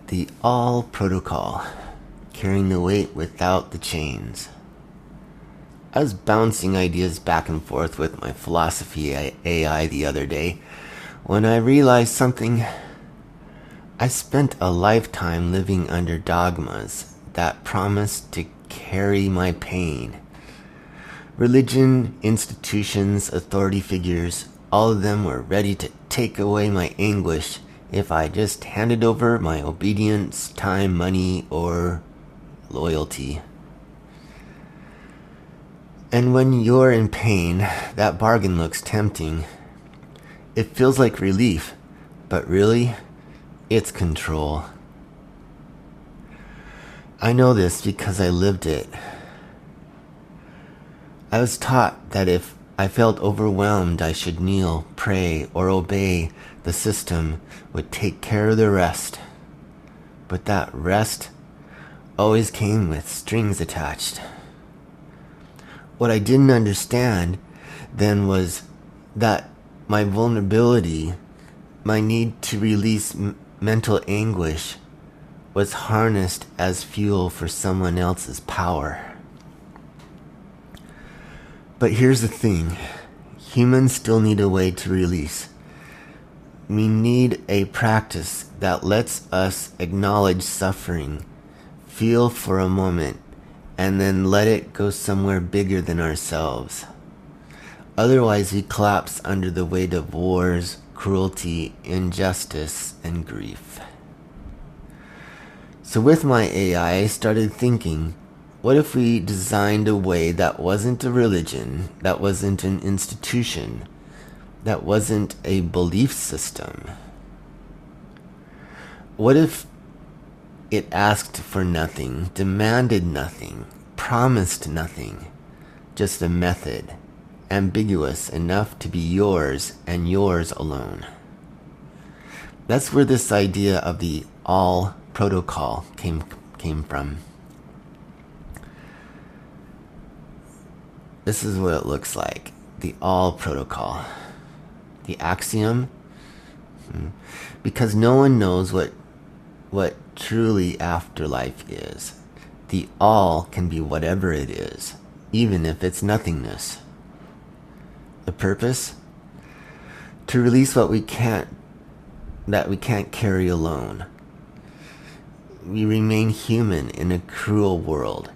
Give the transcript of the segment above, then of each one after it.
The All Protocol, carrying the weight without the chains. I was bouncing ideas back and forth with my philosophy AI the other day when I realized something. I spent a lifetime living under dogmas that promised to carry my pain. Religion, institutions, authority figures, all of them were ready to take away my anguish if I just handed over my obedience, time, money, or loyalty. And when you're in pain, that bargain looks tempting. It feels like relief, but really, it's control. I know this because I lived it. I was taught that if I felt overwhelmed, I should kneel, pray, or obey. The system would take care of the rest. But that rest always came with strings attached. What I didn't understand then was that my vulnerability, my need to release mental anguish, was harnessed as fuel for someone else's power. But here's the thing. Humans still need a way to release. We need a practice that lets us acknowledge suffering, feel for a moment, and then let it go somewhere bigger than ourselves. Otherwise, we collapse under the weight of wars, cruelty, injustice, and grief. So with my AI, I started thinking, what if we designed a way that wasn't a religion, that wasn't an institution, that wasn't a belief system? What if it asked for nothing, demanded nothing, promised nothing, just a method, ambiguous enough to be yours and yours alone? That's where this idea of the All Protocol came from. This is what it looks like. The All Protocol. The axiom. Because no one knows what truly afterlife is. The all can be whatever it is, even if it's nothingness. The purpose? To release that we can't carry alone. We remain human in a cruel world,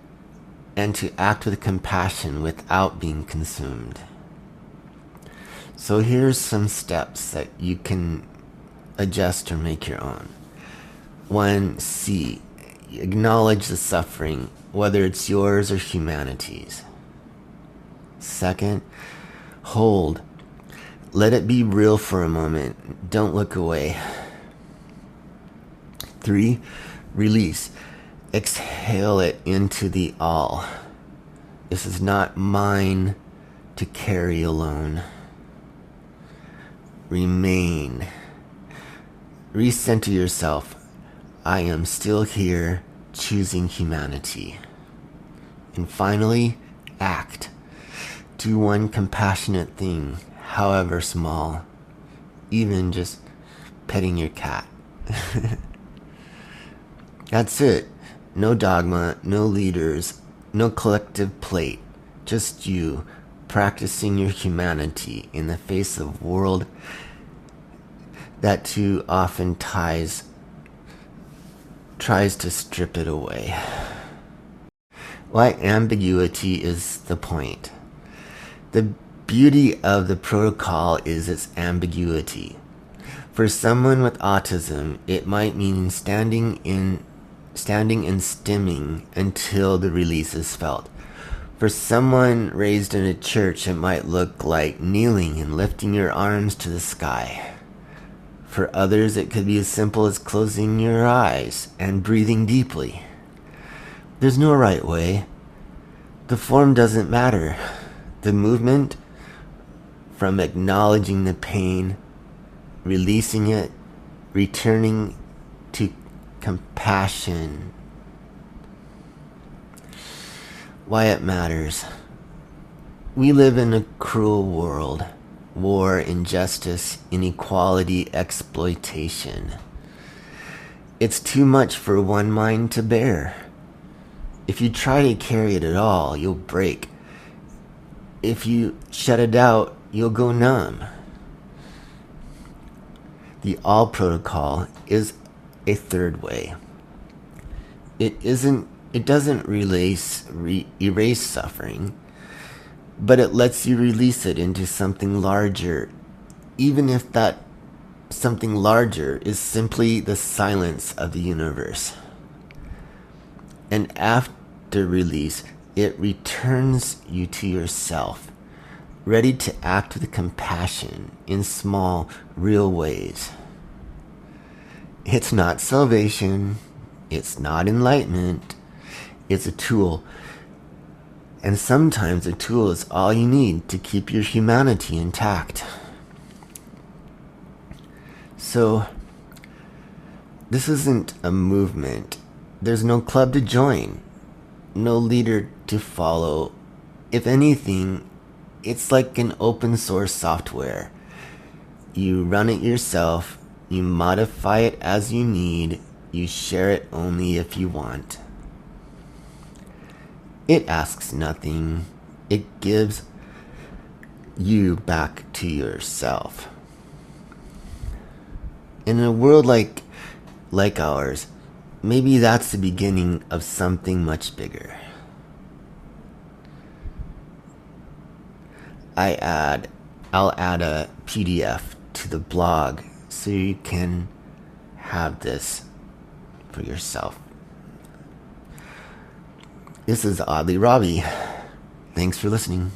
and to act with compassion without being consumed. So here's some steps that you can adjust or make your own. 1C. Acknowledge the suffering, whether it's yours or humanity's. 2nd, hold. Let it be real for a moment. Don't look away. 3, release. Exhale it into the all. This is not mine to carry alone. Remain. Recenter yourself. I am still here, choosing humanity. And finally, act. Do one compassionate thing, however small, even just petting your cat. That's it. No dogma, no leaders, no collective plate. Just you, practicing your humanity in the face of a world that too often tries to strip it away. Why ambiguity is the point. The beauty of the protocol is its ambiguity. For someone with autism, it might mean standing and stimming until the release is felt. For someone raised in a church, it might look like kneeling and lifting your arms to the sky. For others, it could be as simple as closing your eyes and breathing deeply. There's no right way. The form doesn't matter. The movement, from acknowledging the pain, releasing it, returning to compassion. Why it matters. We live in a cruel world. War, injustice, inequality, exploitation. It's too much for one mind to bear. If you try to carry it at all, you'll break. If you shut it out, you'll go numb. The All Protocol is a third way. It doesn't erase suffering, but it lets you release it into something larger, even if that something larger is simply the silence of the universe. And after release, it returns you to yourself, ready to act with compassion in small, real ways. It's not salvation. It's not enlightenment. It's a tool. And sometimes a tool is all you need to keep your humanity intact. So, this isn't a movement. There's no club to join, no leader to follow. If anything, it's like an open source software. You run it yourself, you modify it as you need, you share it only if you want. It asks nothing. It gives you back to yourself. In a world like ours, maybe that's the beginning of something much bigger. I'll add a PDF to the blog so you can have this for yourself. This is Oddly Robbie. Thanks for listening.